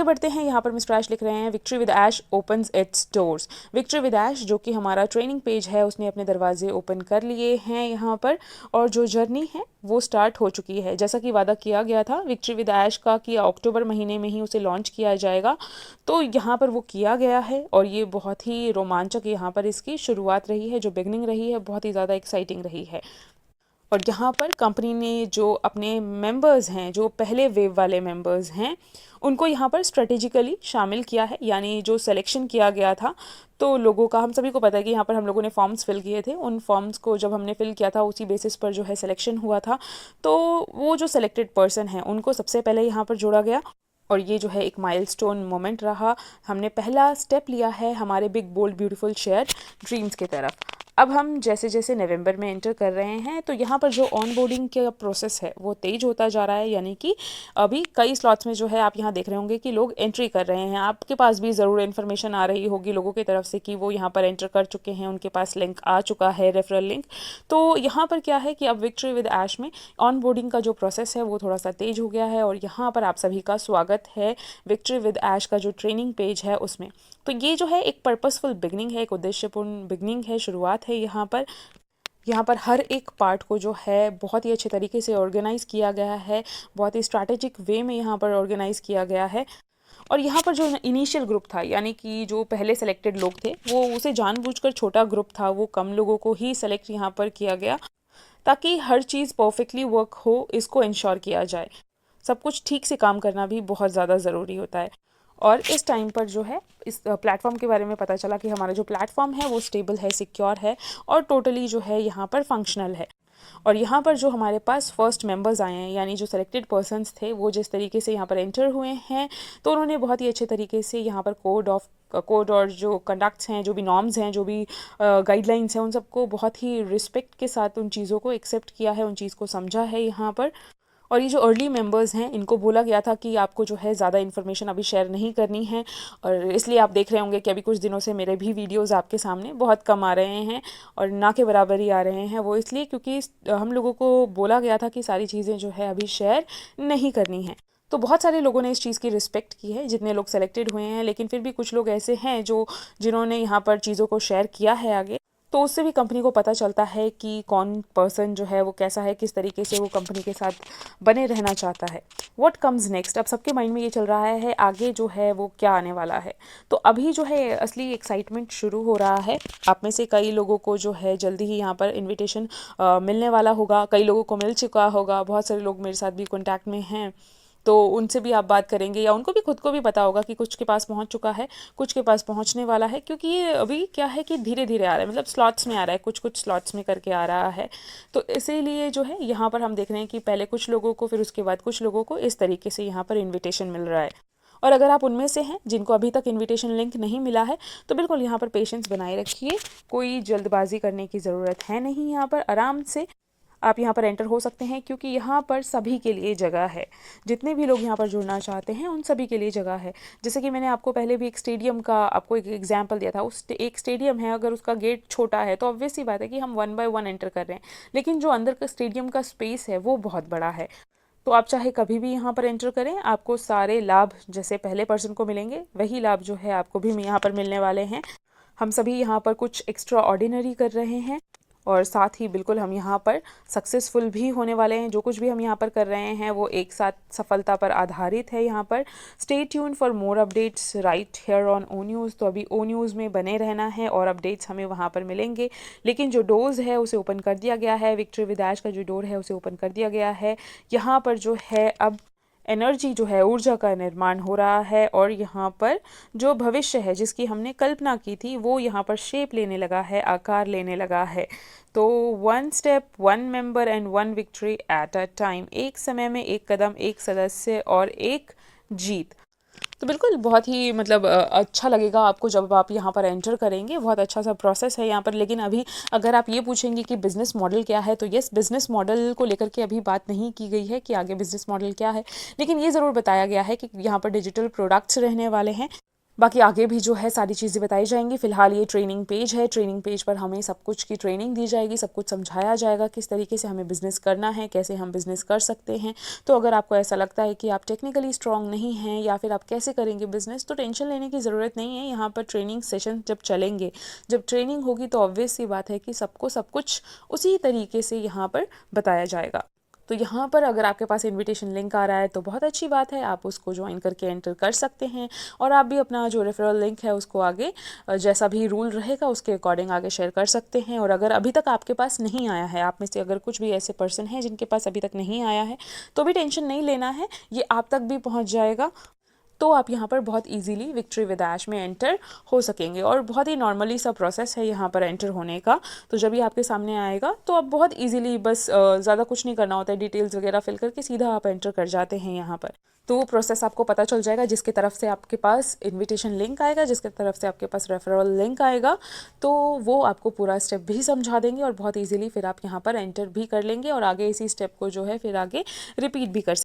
आगे बढ़ते हैं। यहाँ पर मिस्टर ऐश लिख रहे हैं victory with ash opens its doors. Victory with ash जो कि हमारा ट्रेनिंग पेज है उसने अपने दरवाजे ओपन कर लिए हैं यहाँ पर, और जो जर्नी है वो स्टार्ट हो चुकी है। जैसा कि वादा किया गया था विक्ट्री विद ऐश का कि अक्टूबर महीने में ही उसे लॉन्च किया जाएगा, तो यहाँ पर वो किया गया है और ये बहुत ही रोमांचक यहाँ पर इसकी शुरुआत रही है, जो बिगनिंग रही है बहुत ही ज़्यादा एक्साइटिंग रही है। और यहाँ पर कंपनी ने जो अपने मेंबर्स हैं, जो पहले वेव वाले मेंबर्स हैं, उनको यहाँ पर स्ट्रेटेजिकली शामिल किया है। यानी जो सिलेक्शन किया गया था तो लोगों का, हम सभी को पता है कि यहाँ पर हम लोगों ने फॉर्म्स फिल किए थे, उन फॉर्म्स को जब हमने फिल किया था उसी बेसिस पर जो है सिलेक्शन हुआ था। तो वो जो सिलेक्टेड पर्सन हैं उनको सबसे पहले यहाँ पर जोड़ा गया, और ये जो है एक माइलस्टोन मोमेंट रहा। हमने पहला स्टेप लिया है हमारे big bold beautiful share dreams की तरफ। अब हम जैसे जैसे नवंबर में एंटर कर रहे हैं तो यहाँ पर जो ऑन बोर्डिंग का प्रोसेस है वो तेज होता जा रहा है। यानी कि अभी कई स्लॉट्स में जो है आप यहाँ देख रहे होंगे कि लोग एंट्री कर रहे हैं। आपके पास भी ज़रूर इन्फॉर्मेशन आ रही होगी लोगों की तरफ से कि वो यहाँ पर एंटर कर चुके हैं, उनके पास लिंक आ चुका है, रेफरल लिंक। तो यहाँ पर क्या है कि अब विक्ट्री विद ऐश में ऑन बोर्डिंग का जो प्रोसेस है वो थोड़ा सा तेज हो गया है, और यहाँ पर आप सभी का स्वागत है विक्ट्री विद ऐश का जो ट्रेनिंग पेज है उसमें। तो ये जो है एक पर्पसफुल बिगनिंग है, एक उद्देश्यपूर्ण बिगनिंग है, शुरुआत है। यहाँ पर हर एक पार्ट को जो है बहुत ही अच्छे तरीके से ऑर्गेनाइज़ किया गया है, बहुत ही स्ट्रैटेजिक वे में यहाँ पर ऑर्गेनाइज़ किया गया है। और यहाँ पर जो इनिशियल ग्रुप था, यानी कि जो पहले सेलेक्टेड लोग थे, वो उसे जानबूझकर छोटा ग्रुप था, वो कम लोगों को ही सेलेक्ट यहाँ पर किया गया ताकि हर चीज़ परफेक्टली वर्क हो, इसको इंश्योर किया जाए। सब कुछ ठीक से काम करना भी बहुत ज़्यादा ज़रूरी होता है। और इस टाइम पर जो है इस प्लेटफॉर्म के बारे में पता चला कि हमारा जो प्लेटफॉर्म है वो स्टेबल है, सिक्योर है और टोटली जो है यहाँ पर फंक्शनल है। और यहाँ पर जो हमारे पास फर्स्ट मेंबर्स आए हैं, यानी जो सेलेक्टेड पर्सन्स थे, वो जिस तरीके से यहाँ पर एंटर हुए हैं तो उन्होंने बहुत ही अच्छे तरीके से यहाँ पर कोड और जो कंडक्ट्स हैं, जो भी नॉर्म्स हैं, जो भी गाइडलाइंस हैं, उन सबको बहुत ही रिस्पेक्ट के साथ उन चीज़ों को एक्सेप्ट किया है, उन चीज़ को समझा है यहाँ पर। और ये जो अर्ली मेंबर्स हैं इनको बोला गया था कि आपको जो है ज़्यादा इन्फॉर्मेशन अभी शेयर नहीं करनी है, और इसलिए आप देख रहे होंगे कि अभी कुछ दिनों से मेरे भी वीडियोस आपके सामने बहुत कम आ रहे हैं और ना के बराबर ही आ रहे हैं। वो इसलिए क्योंकि हम लोगों को बोला गया था कि सारी चीज़ें जो है अभी शेयर नहीं करनी है। तो बहुत सारे लोगों ने इस चीज़ की रिस्पेक्ट की है, जितने लोग सेलेक्टेड हुए हैं। लेकिन फिर भी कुछ लोग ऐसे हैं जिन्होंने यहाँ पर चीज़ों को शेयर किया है आगे, तो उससे भी कंपनी को पता चलता है कि कौन पर्सन जो है वो कैसा है, किस तरीके से वो कंपनी के साथ बने रहना चाहता है। व्हाट कम्स नेक्स्ट, अब सबके माइंड में ये चल रहा है आगे जो है वो क्या आने वाला है। तो अभी जो है असली एक्साइटमेंट शुरू हो रहा है। आप में से कई लोगों को जो है जल्दी ही यहाँ पर इन्विटेशन मिलने वाला होगा, कई लोगों को मिल चुका होगा, बहुत सारे लोग मेरे साथ भी कॉन्टैक्ट में हैं, तो उनसे भी आप बात करेंगे, या उनको भी खुद को भी पता होगा कि कुछ के पास पहुंच चुका है, कुछ के पास पहुंचने वाला है। क्योंकि ये अभी क्या है कि धीरे धीरे आ रहा है, मतलब स्लॉट्स में आ रहा है, कुछ कुछ स्लॉट्स में करके आ रहा है। तो इसीलिए जो है यहाँ पर हम देख रहे हैं कि पहले कुछ लोगों को, फिर उसके बाद कुछ लोगों को इस तरीके से यहाँ पर इन्विटेशन मिल रहा है। और अगर आप उनमें से हैं जिनको अभी तक इनविटेशन लिंक नहीं मिला है तो बिल्कुल यहाँ पर पेशेंस बनाए रखिए, कोई जल्दबाजी करने की ज़रूरत है नहीं। यहाँ पर आराम से आप यहाँ पर एंटर हो सकते हैं, क्योंकि यहाँ पर सभी के लिए जगह है। जितने भी लोग यहाँ पर जुड़ना चाहते हैं उन सभी के लिए जगह है। जैसे कि मैंने आपको पहले भी एक स्टेडियम का आपको एक एग्जांपल दिया था, उस एक स्टेडियम है, अगर उसका गेट छोटा है तो ऑब्वियस सी बात है कि हम 1 बाय 1 एंटर कर रहे हैं, लेकिन जो अंदर का स्टेडियम का स्पेस है वो बहुत बड़ा है। तो आप चाहे कभी भी यहाँ पर एंटर करें, आपको सारे लाभ जैसे पहले पर्सन को मिलेंगे वही लाभ जो है आपको भी यहाँ पर मिलने वाले हैं। हम सभी यहाँ पर कुछ एक्स्ट्रा ऑर्डिनरी कर रहे हैं, और साथ ही बिल्कुल हम यहाँ पर सक्सेसफुल भी होने वाले हैं। जो कुछ भी हम यहाँ पर कर रहे हैं वो एक साथ सफलता पर आधारित है। यहाँ पर stay tune for more updates right here on O News. तो अभी ओ न्यूज़ में बने रहना है और अपडेट्स हमें वहाँ पर मिलेंगे। लेकिन जो डोर्स है उसे ओपन कर दिया गया है, विक्ट्री विद ऐश का जो डोर है उसे ओपन कर दिया गया है। यहाँ पर जो है अब एनर्जी जो है, ऊर्जा का निर्माण हो रहा है, और यहाँ पर जो भविष्य है जिसकी हमने कल्पना की थी वो यहाँ पर शेप लेने लगा है, आकार लेने लगा है। तो 1 step 1 member and 1 victory at a time, एक समय में एक कदम, एक सदस्य और एक जीत। तो बिल्कुल बहुत ही मतलब अच्छा लगेगा आपको जब आप यहाँ पर एंटर करेंगे। बहुत अच्छा सा प्रोसेस है यहाँ पर। लेकिन अभी अगर आप ये पूछेंगे कि बिज़नेस मॉडल क्या है, तो यस, बिज़नेस मॉडल को लेकर के अभी बात नहीं की गई है कि आगे बिज़नेस मॉडल क्या है, लेकिन ये ज़रूर बताया गया है कि यहाँ पर डिजिटल प्रोडक्ट्स रहने वाले हैं। बाकी आगे भी जो है सारी चीज़ें बताई जाएंगी। फ़िलहाल ये ट्रेनिंग पेज है, ट्रेनिंग पेज पर हमें सब कुछ की ट्रेनिंग दी जाएगी, सब कुछ समझाया जाएगा किस तरीके से हमें बिज़नेस करना है, कैसे हम बिज़नेस कर सकते हैं। तो अगर आपको ऐसा लगता है कि आप टेक्निकली स्ट्रॉन्ग नहीं हैं या फिर आप कैसे करेंगे बिज़नेस, तो टेंशन लेने की ज़रूरत नहीं है। यहाँ पर ट्रेनिंग सेशन जब चलेंगे, जब ट्रेनिंग होगी, तो ऑब्वियस सी बात है कि सबको सब कुछ उसी तरीके से यहाँ पर बताया जाएगा। तो यहाँ पर अगर आपके पास इनविटेशन लिंक आ रहा है तो बहुत अच्छी बात है, आप उसको ज्वाइन करके एंटर कर सकते हैं और आप भी अपना जो रेफरल लिंक है उसको आगे जैसा भी रूल रहेगा उसके अकॉर्डिंग आगे शेयर कर सकते हैं। और अगर अभी तक आपके पास नहीं आया है, आप में से अगर कुछ भी ऐसे पर्सन हैं जिनके पास अभी तक नहीं आया है, तो भी टेंशन नहीं लेना है, ये आप तक भी पहुँच जाएगा। तो आप यहाँ पर बहुत इजीली विक्ट्री विद ऐश में एंटर हो सकेंगे और बहुत ही नॉर्मली सा प्रोसेस है यहाँ पर एंटर होने का। तो जब ये आपके सामने आएगा तो आप बहुत इजीली बस ज़्यादा कुछ नहीं करना होता है, डिटेल्स वगैरह फिल करके सीधा आप एंटर कर जाते हैं यहाँ पर। तो वो प्रोसेस आपको पता चल जाएगा जिसकी तरफ से आपके पास इनविटेशन लिंक आएगा, जिसकी तरफ से आपके पास रेफरल लिंक आएगा, तो वो आपको पूरा स्टेप भी समझा देंगे और बहुत ईजिली फिर आप यहाँ पर एंटर भी कर लेंगे और आगे इसी स्टेप को जो है फिर आगे रिपीट भी कर